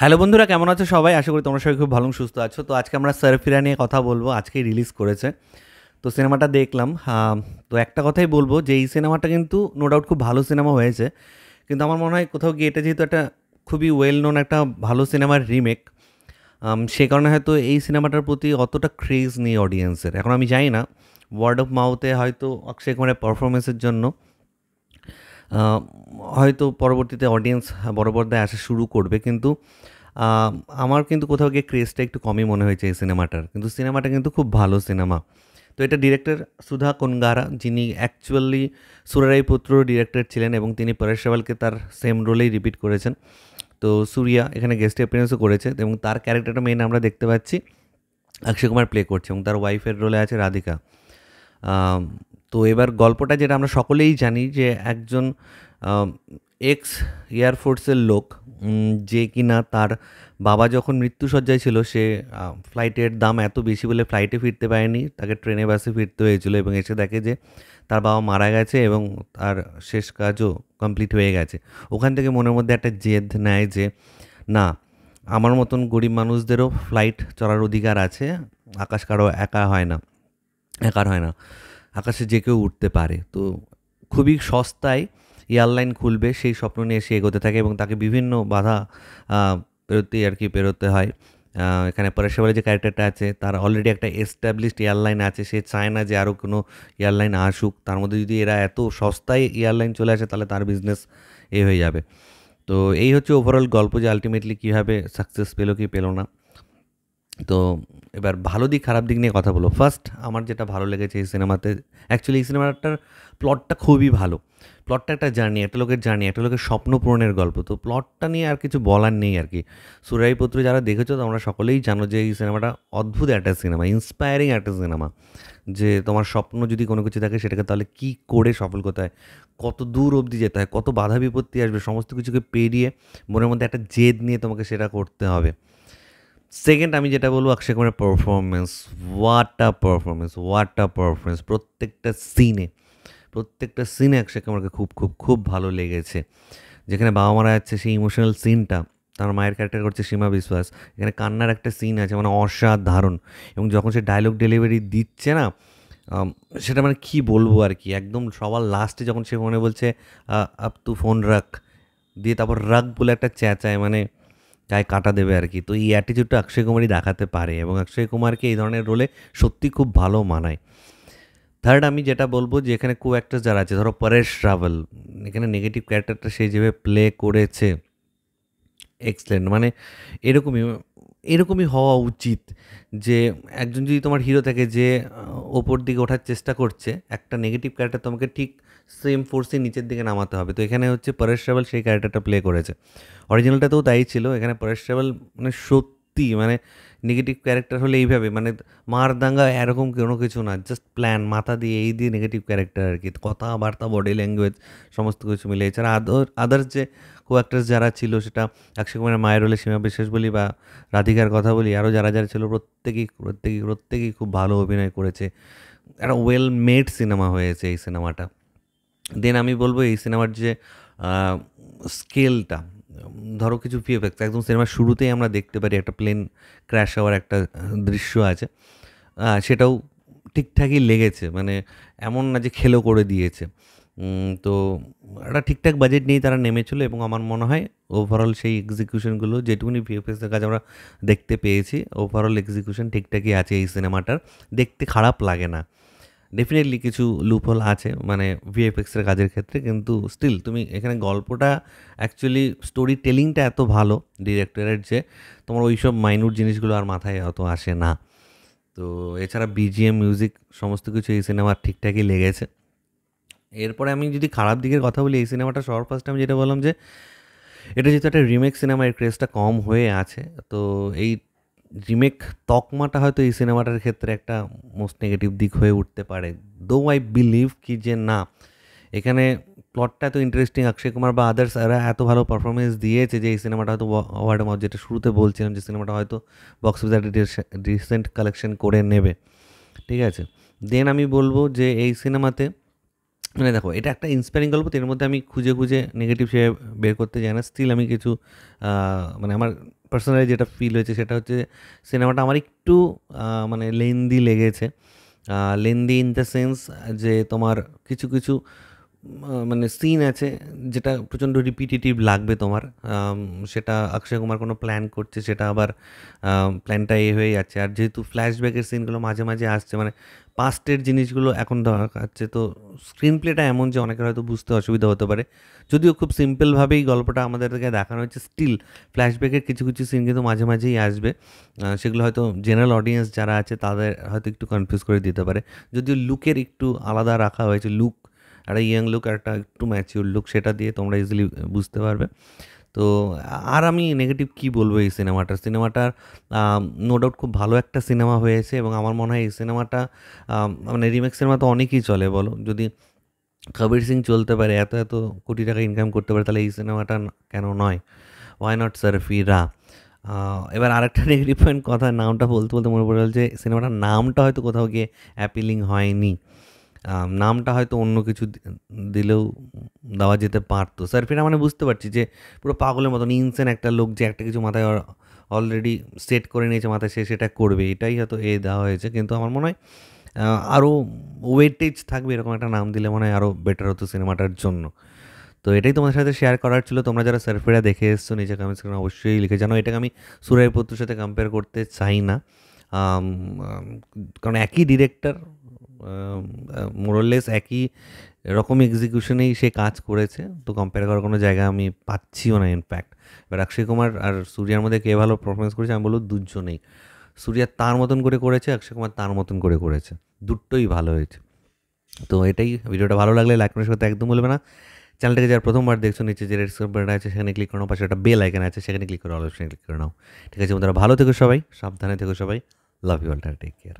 Hello বন্ধুরা, কেমন আছো সবাই? আশা করি তোমরা সবাই খুব ভালো সুস্থ আছো। তো আজকে আমরা সারফিরা নিয়ে কথা বলবো। আজকেই রিলিজ করেছে। তো সিনেমাটা দেখলাম। তো একটা কথাই বলবো যে এই সিনেমাটা কিন্তু নো ডাউট খুব ভালো সিনেমা হয়েছে। কিন্তু আমার মনে হয় কোথাও গিয়ে এটা যেহেতু একটা খুবই ওয়েল নোন একটা ভালো সিনেমার রিমেক, সে কারণে হয়তো এই সিনেমাটার প্রতি অতটা ক্রেজ নেই অডিয়েন্সের। এখন আমি জানি না, ওয়ার্ড অফ মাউথে হয়তো অক্ষয় কুমারের পারফরমেন্সের জন্য আহ, হয়তো পরবর্তীতে অডিয়েন্স বড় পর্দায় আসা শুরু করবে। কিন্তু আ আমার কিন্তু কোথাও গিয়ে ক্রেজটা একটু কমই মনে হয়েছে এই সিনেমাটার। কিন্তু সিনেমাটা কিন্তু খুব ভালো সিনেমা। তো এটা ডিরেক্টর সুধা কোনগারা, যিনি অ্যাকচুয়ালি সুরারাই পুত্রর ডিরেক্টর ছিলেন এবং তিনি পরেশ রাওয়ালকে তার সেম রোলেই রিপিট করেছেন। তো সুরিয়া এখানে গেস্ট অ্যাপিয়ারেন্সও করেছে এবং তার ক্যারেক্টারটা মেইন আমরা দেখতে পাচ্ছি অক্ষয় কুমার প্লে করছে এবং তার ওয়াইফের রোলে আছে রাধিকা। আম, তো এবার গল্পটা যেটা আমরা সকলেই জানি যে একজন এক্স এয়ারফোর্সের লোক, যে কিনা তার বাবা যখন মৃত্যুশয্যায় ছিল, সে ফ্লাইটের দাম এত বেশি বলে ফ্লাইটে ফিরতে পারেনি, তাকে ট্রেনে বাসে ফিরতে হয়েছিল এবং এসে দেখে যে তার বাবা মারা গেছে এবং তার শেষ কাজও কমপ্লিট হয়ে গেছে। ওখান থেকে মনের মধ্যে একটা জেদ নেয় যে না, আমার মতন গরিব মানুষদেরও ফ্লাইট চড়ার অধিকার আছে, আকাশ কারো একার হয় না, আকাশে যে কেউ উঠতে পারে। তো খুবই সস্তায় এয়ারলাইন খুলবে সেই স্বপ্ন নিয়ে সে এগোতে থাকে এবং তাকে বিভিন্ন বাধা পেরোতেই আর কি পেরোতে হয়। এখানে পরেশ রাওয়ালের যে ক্যারেক্টারটা আছে, তার অলরেডি একটা এস্টাবলিশড এয়ারলাইন আছে, সে চায় না যে আরও কোনো এয়ারলাইন আসুক। তার মধ্যে যদি এরা এত সস্তায় এয়ারলাইন চলে আসে তাহলে তার বিজনেস হয়ে যাবে। তো এই হচ্ছে ওভারঅল গল্প, যে আলটিমেটলি কীভাবে সাকসেস পেলো কি পেলো না। তো এবার ভালো দিক খারাপ দিক নিয়ে কথা বলবো। ফার্স্ট আমার যেটা ভালো লেগেছে এই সিনেমাতে, অ্যাকচুয়ালি এই সিনেমাটার প্লটটা খুবই ভালো। প্লটটা একটা জার্নি, একটা লোকের স্বপ্ন পূরণের গল্প। তো প্লটটা নিয়ে আর কিছু বলার নেই আর কি। সুরাইপুত্র যারা দেখেছো তোমরা সকলেই জানো যে এই সিনেমাটা অদ্ভুত একটা সিনেমা, ইন্সপায়ারিং একটা সিনেমা। যে তোমার স্বপ্ন যদি কোনো কিছু থাকে সেটাকে তাহলে কী করে সফল করতে হয়, কত দূর অবধি যেতে হয়, কত বাধা বিপত্তি আসবে, সমস্ত কিছুকে পেরিয়ে মনের মধ্যে একটা জেদ নিয়ে তোমাকে সেটা করতে হবে। সেকেন্ড আমি যেটা বলবো, অক্ষয় কুমারের পারফরমেন্স। What a performance! প্রত্যেকটা সিনে অক্ষয় কুমারকে খুব খুব খুব ভালো লেগেছে। যেখানে বাবা মারা যাচ্ছে সেই ইমোশনাল সিনটা, তার মায়ের ক্যারেক্টার করছে সীমা বিশ্বাস। এখানে কান্নার একটা সিন আছে, মানে অসাধারণ। এবং যখন সে ডায়লগ ডেলিভারি দিচ্ছে না, আম, সেটা মানে কী বলবো আর কি, একদম সবার লাস্টে যখন সে মনে বলছে আপ তু ফোন রাখ, দিয়ে তারপর রাখ বলে একটা চেঁচায়, মানে গায়ে কাঁটা দেবে আর কি। তো এই অ্যাটিটিউডটা অক্ষয় কুমারই দেখাতে পারে এবং অক্ষয় কুমারকে এই ধরনের রোলে সত্যি খুব ভালো মানায়। থার্ড আমি যেটা বলবো যে এখানে কো অ্যাক্টার্স যারা আছে, ধরো পরেশ রাওয়াল, এখানে নেগেটিভ ক্যারেক্টারটা সে যেভাবে প্লে করেছে, এক্সেলেন্ট। মানে এরকমই এরকমই হওয়া উচিত যে একজন যদি তোমার হিরো থাকে যে ওপর দিকে ওঠার চেষ্টা করছে, একটা নেগেটিভ ক্যারেক্টার তোমাকে ঠিক সেম ফোর্সে নিচের দিকে নামাতে হবে। তো এখানে হচ্ছে পরেশ রাওয়াল সেই ক্যারেক্টারটা প্লে করেছে। অরিজিনালটাতেও তাই ছিল। এখানে পরেশ রাওয়াল মানে সত্যি মানে নেগেটিভ ক্যারেক্টার হলে এইভাবে, মানে মারদাঙ্গা এরকম কোনো কিছু না, জাস্ট প্ল্যান মাথা দিয়ে এই দিয়ে নেগেটিভ ক্যারেক্টার আর কি। কথাবার্তা, বডি ল্যাঙ্গুয়েজ সমস্ত কিছু মিলে। এছাড়া আদার্স যে কো অ্যাক্টার্স যারা ছিল, সেটা অক্ষয় কুমারের মায়ের হলে সীমা বিশ্বাস বলি বা রাধিকার কথা বলি, আরও যারা ছিল প্রত্যেকেই খুব ভালো অভিনয় করেছে। একটা ওয়েল মেড সিনেমা হয়েছে এই সিনেমাটা। দেন আমি বলবো এই সিনেমার যে স্কেলটা, ধরো কিছু ভিএফএক্স একদম সিনেমার শুরুতেই আমরা দেখতে পারি একটা প্লেন ক্র্যাশ হওয়ার একটা দৃশ্য আছে। সেটাও ঠিকঠাকই লেগেছে, মানে এমন না যে খেলো করে দিয়েছে। তো একটা ঠিকঠাক বাজেট নিয়েই তারা নেমেছিল এবং আমার মনে হয় ওভারঅল সেই এক্সিকিউশনগুলো যেটুকুনি ভিএফএক্সের কাজ আমরা দেখতে পেয়েছি, ওভারঅল এক্সিকিউশন ঠিকঠাকই আছে এই সিনেমাটার। দেখতে খারাপ লাগে না। ডেফিনেটলি কিছু লুপহোল আছে মানে ভিএফএক্সের কাজের ক্ষেত্রে, কিন্তু স্টিল তুমি এখানে গল্পটা অ্যাকচুয়ালি স্টোরি টেলিংটা এত ভালো ডিরেক্টরের, যে তোমার ওইসব মাইনুট জিনিসগুলো আর মাথায় অত আসে না। তো এছাড়া বিজিএম, মিউজিক সমস্ত কিছু এই সিনেমার ঠিকঠাকই লেগেছে। এরপরে আমি যদি খারাপ দিকের কথা বলি, এই সিনেমাটা সবার ফার্স্ট আমি যেটা বললাম যে এটা যেহেতু একটা রিমেক সিনেমা, এর ক্রেজটা কম হয়ে আছে। তো এই রিমেক তকমাটা হয়তো এই সিনেমাটার ক্ষেত্রে একটা মোস্ট নেগেটিভ দিক হয়ে উঠতে পারে। দো আই বিলিভ কি যে না, এখানে প্লটটা এত ইন্টারেস্টিং, অক্ষয় কুমার বা আদার্স এরা এত ভালো পারফরমেন্স দিয়েছে যে এই সিনেমাটা হয়তো ওয়ার্ড অফ, যেটা শুরুতে বলছিলাম, যে সিনেমাটা হয়তো বক্স অফিসে একটা রিসেন্ট কালেকশন করে নেবে। ঠিক আছে। দেন আমি বলবো যে এই সিনেমাতে মানে দেখো এটা একটা ইন্সপায়ারিং গল্প, তো এর মধ্যে আমি খুঁজে খুঁজে নেগেটিভ সে বের করতে যাই না। স্টিল আমি কিছু মানে আমার পার্সোনালি যেটা ফিল হয়েছে সেটা হচ্ছে সিনেমাটা আমার একটু মানে লেন্দি লেগেছে। লেন্দি ইন দ্য সেন্স যে তোমার কিছু কিছু মানে সিন আছে যেটা প্রচণ্ড রিপিটেটিভ লাগবে তোমার। সেটা অক্ষয় কুমার কোনো প্ল্যান করছে, সেটা আবার প্ল্যানটা এ হয়ে যাচ্ছে। আর যেহেতু ফ্ল্যাশব্যাকের সিনগুলো মাঝে মাঝে আসছে, মানে পাস্টের জিনিসগুলো এখন দেখাচ্ছে, তো স্ক্রিন প্লেটা এমন যে অনেকের হয়তো বুঝতে অসুবিধা হতে পারে। যদিও খুব সিম্পলভাবেই গল্পটা আমাদেরকে দেখানো হচ্ছে, স্টিল ফ্ল্যাশব্যাকের কিছু কিছু সিন কিন্তু মাঝে মাঝেই আসবে। সেগুলো হয়তো জেনারেল অডিয়েন্স যারা আছে তাদের হয়তো একটু কনফিউজ করে দিতে পারে। যদিও লুকের একটু আলাদা রাখা হয়েছে, লুক একটা ইয়াং লুক আর একটা একটু ম্যাচিউর লুক, সেটা দিয়ে তোমরা ইজিলি বুঝতে পারবে। তো আর আমি নেগেটিভ কী বলবো এই সিনেমাটার নো ডাউট খুব ভালো একটা সিনেমা হয়েছে, এবং আমার মনে হয় এই সিনেমাটা মানে রিমেক সিনেমা তো অনেকই চলে বলো, যদি কবির সিং চলতে পারে, এত এত কোটি টাকা ইনকাম করতে পারে, তাহলে এই সিনেমাটা কেন নয়? Why not Sarfira? এবার আরেকটা নেগেটিভ পয়েন্ট, কথা নামটা বলতে বলতে মনে পড়ে গেল যে সিনেমাটার নামটা হয়তো কোথাও গিয়ে অ্যাপিলিং হয়নি। নামটা হয়তো অন্য কিছু দিলেও দেওয়া যেতে পারতো। সারফিরা মানে বুঝতে পারছি যে পুরো পাগলের মতন ইনসেন একটা লোক, যে একটা কিছু মাথায় অলরেডি সেট করে নিয়েছে মাথায়, সে সেটা করবে, এটাই হয়তো দেওয়া হয়েছে। কিন্তু আমার মনে হয় আরও ওয়েটেজ থাকবে এরকম একটা নাম দিলে মনে হয় আরও বেটার হতো সিনেমাটার জন্য। তো এটাই তোমাদের সাথে শেয়ার করার ছিল। তোমরা যারা সারফিরা দেখে এসছো নিচে কমেন্টস করে অবশ্যই লিখে জানো। এটাকে আমি সুরাই পুত্রর সাথে কম্পেয়ার করতে চাই না, কারণ একই ডিরেক্টর, মোরলেস একই রকম এক্সিকিউশনেই সে কাজ করেছে, তো কম্পেয়ার করার কোনো জায়গা আমি পাচ্ছিও না ইনফ্যাক্ট। এবার অক্ষয় কুমার আর সূর্যার মধ্যে কে ভালো পারফরমেন্স করেছে আমি বলবো দুজনেই। সূর্যা তার মতন করে করেছে, অক্ষয় কুমার তার মতন করে করেছে, দুটোই ভালো হয়েছে। তো এটাই, ভিডিওটা ভালো লাগলে লাইক করার সাথে একদম বলবে না। চ্যানেলটাকে যারা প্রথমবার দেখছো নিচে যে রেড সাবস্ক্রাইব আছে সেখানে ক্লিক করো, পাশে একটা বেল আইকন আছে সেখানে ক্লিক করে অল অপশনে ক্লিক করে নাও। ঠিক আছে বন্ধুরা, ভালো থেকো সবাই, সাবধানে থেকো সবাই, love you all, take care.